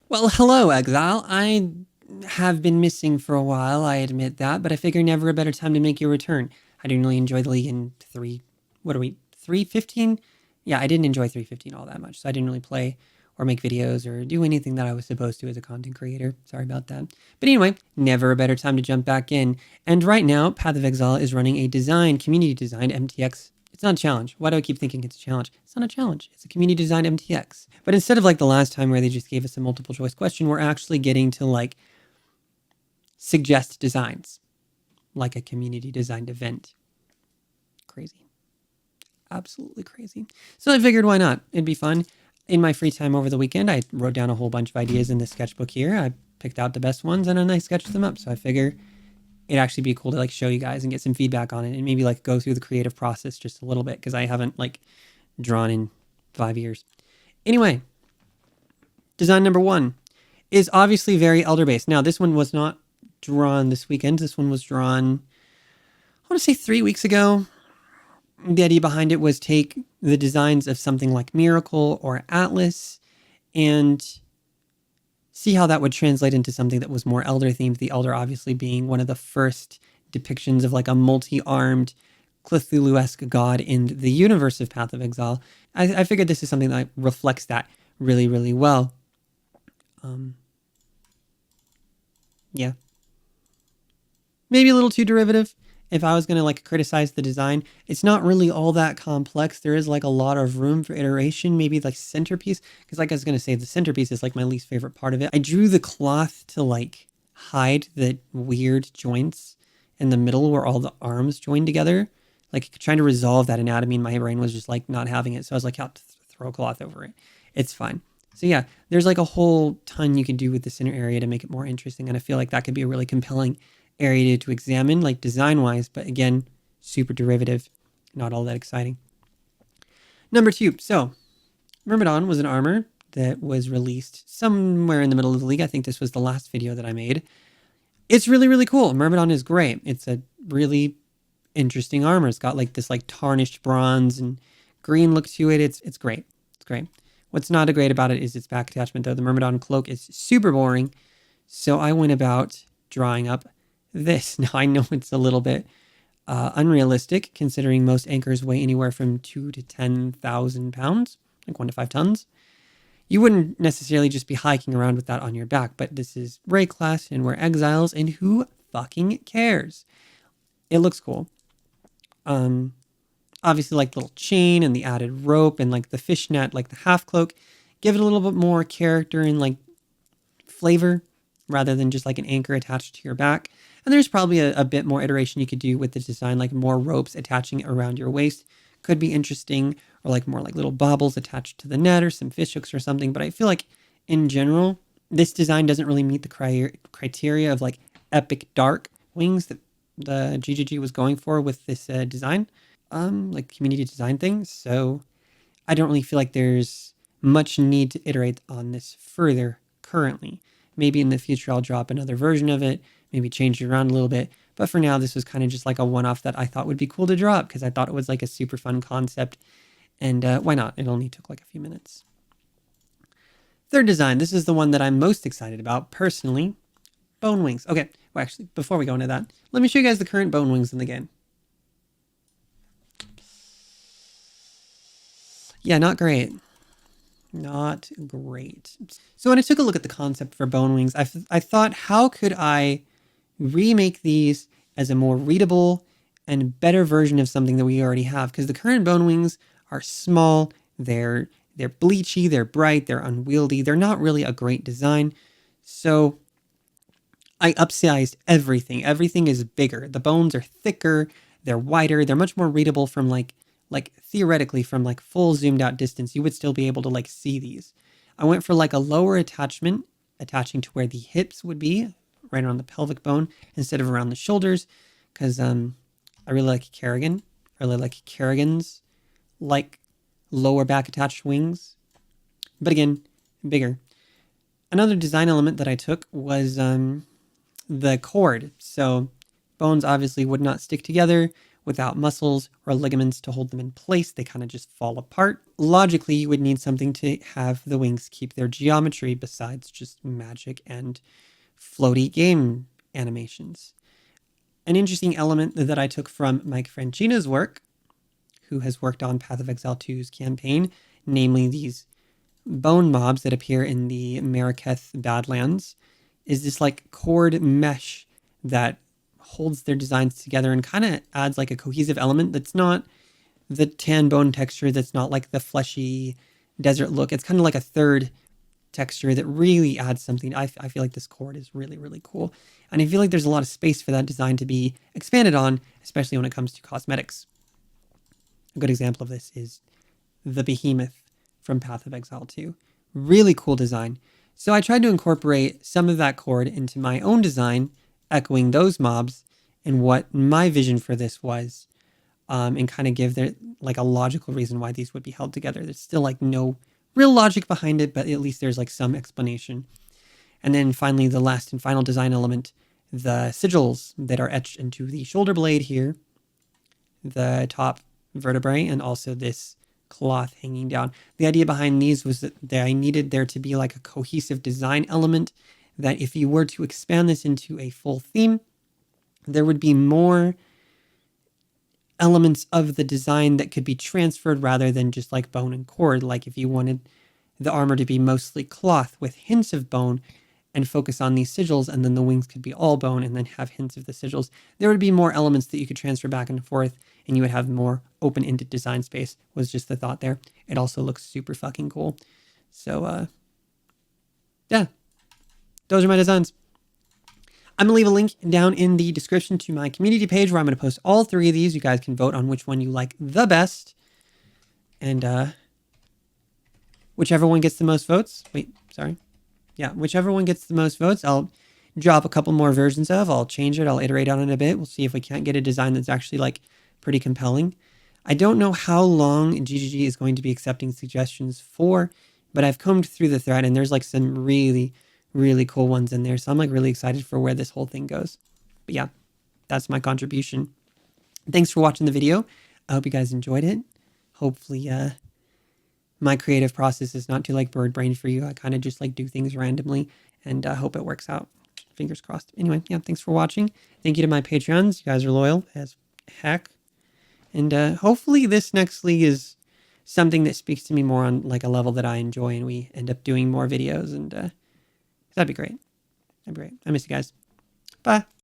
Well, hello, Exile. I have been missing for a while, I admit that, but I figure never a better time to make your return. I didn't really enjoy the league in what are we, 3.15? Yeah, I didn't enjoy 3.15 all that much, so I didn't really play or make videos or do anything that I was supposed to as a content creator. Sorry about that. But anyway, never a better time to jump back in. And right now, Path of Exile is running a community designed MTX. It's not a challenge. Why do I keep thinking it's a challenge? It's not a challenge. It's a community designed MTX. But instead of like the last time where they just gave us a multiple choice question, we're actually getting to like suggest designs, like a community designed event. Crazy. Absolutely crazy. So I figured, why not? It'd be fun. In my free time over the weekend, I wrote down a whole bunch of ideas in this sketchbook here. I picked out the best ones and then I sketched them up. So I figure it'd actually be cool to like show you guys and get some feedback on it and maybe like go through the creative process just a little bit because I haven't like drawn in 5 years. Anyway, design number 1 is obviously very elder based. Now, this one was not drawn this weekend. This one was drawn, I want to say 3 weeks ago. The idea behind it was take the designs of something like Miracle or Atlas and see how that would translate into something that was more elder themed. The elder obviously being one of the first depictions of like a multi-armed Cthulhu-esque god in the universe of Path of Exile. I figured this is something that reflects that really, really well. Yeah. Maybe a little too derivative. If I was going to like criticize the design, it's not really all that complex. There is like a lot of room for iteration, maybe like centerpiece. Because like I was going to say, the centerpiece is like my least favorite part of it. I drew the cloth to like hide the weird joints in the middle where all the arms join together. Like trying to resolve that anatomy in my brain was just like not having it. So I was like, I'll throw a cloth over it. It's fine. So yeah, there's like a whole ton you can do with the center area to make it more interesting. And I feel like that could be a really compelling area to examine, like design-wise, but again, super derivative, not all that exciting. Number 2, so Myrmidon was an armor that was released somewhere in the middle of the league. I think this was the last video that I made. It's really, really cool. Myrmidon is great. It's a really interesting armor. It's got like this like tarnished bronze and green look to it. It's great. It's great. What's not great about it is its back attachment, though. The Myrmidon cloak is super boring. So I went about drawing up this. Now, I know it's a little bit unrealistic, considering most anchors weigh anywhere from 2 to 10,000 pounds, like 1 to 5 tons. You wouldn't necessarily just be hiking around with that on your back, but this is Ray class, and we're exiles, and who fucking cares? It looks cool. Obviously, like the little chain and the added rope and like the fishnet, like the half cloak, give it a little bit more character and like flavor rather than just like an anchor attached to your back. And there's probably a bit more iteration you could do with the design, like more ropes attaching around your waist could be interesting, or like more like little baubles attached to the net or some fish hooks or something. But I feel like in general, this design doesn't really meet the criteria of like epic dark wings that the GGG was going for with this design, like community design thing. So I don't really feel like there's much need to iterate on this further currently. Maybe in the future I'll drop another version of it, maybe change it around a little bit. But for now, this was kind of just like a one-off that I thought would be cool to drop because I thought it was like a super fun concept. And why not? It only took like a few minutes. Third design. This is the one that I'm most excited about personally. Bone wings. Okay, well actually, before we go into that, let me show you guys the current bone wings in the game. Yeah, not great. Not great. So when I took a look at the concept for bone wings, I thought, how could I remake these as a more readable and better version of something that we already have? Because the current bone wings are small, they're bleachy, they're bright, they're unwieldy, they're not really a great design. So I upsized everything. Everything is bigger. The bones are thicker, they're wider, they're much more readable from like theoretically from like full zoomed out distance. You would still be able to like see these. I went for like a lower attachment, attaching to where the hips would be, right around the pelvic bone instead of around the shoulders, because I really like Kerrigan. I really like Kerrigan's like lower back attached wings, but again, bigger. Another design element that I took was the cord. So bones obviously would not stick together without muscles or ligaments to hold them in place. They kind of just fall apart. Logically, you would need something to have the wings keep their geometry besides just magic and floaty game animations. An interesting element that I took from Mike Franchina's work, who has worked on Path of Exile 2's campaign, namely these bone mobs that appear in the Marraketh Badlands, is this like cord mesh that holds their designs together and kind of adds like a cohesive element that's not the tan bone texture, that's not like the fleshy desert look. It's kind of like a third texture that really adds something. I feel like this cord is really, really cool. And I feel like there's a lot of space for that design to be expanded on, especially when it comes to cosmetics. A good example of this is the behemoth from Path of Exile 2. Really cool design. So I tried to incorporate some of that cord into my own design, echoing those mobs and what my vision for this was, and kind of give there like a logical reason why these would be held together. There's still like no real logic behind it, but at least there's like some explanation. And then finally, the last and final design element, the sigils that are etched into the shoulder blade here, the top vertebrae, and also this cloth hanging down. The idea behind these was that I needed there to be like a cohesive design element that if you were to expand this into a full theme, there would be more elements of the design that could be transferred rather than just like bone and cord. Like if you wanted the armor to be mostly cloth with hints of bone and focus on these sigils, and then the wings could be all bone and then have hints of the sigils, there would be more elements that you could transfer back and forth, and you would have more open-ended design space, was just the thought there. It also looks super fucking cool. So, yeah, those are my designs. I'm going to leave a link down in the description to my community page where I'm going to post all three of these. You guys can vote on which one you like the best. And whichever one gets the most votes. Wait, sorry. Yeah, whichever one gets the most votes, I'll drop a couple more versions of. I'll change it. I'll iterate on it a bit. We'll see if we can't get a design that's actually like pretty compelling. I don't know how long GGG is going to be accepting suggestions for, but I've combed through the thread and there's like some really, really cool ones in there. So I'm like really excited for where this whole thing goes. But yeah, that's my contribution. Thanks for watching the video. I hope you guys enjoyed it. Hopefully, my creative process is not too like bird brain for you. I kind of just like do things randomly and hope it works out. Fingers crossed. Anyway, yeah, thanks for watching. Thank you to my Patreons. You guys are loyal as heck. And hopefully this next league is something that speaks to me more on like a level that I enjoy and we end up doing more videos. And that'd be great. That'd be great. I miss you guys. Bye.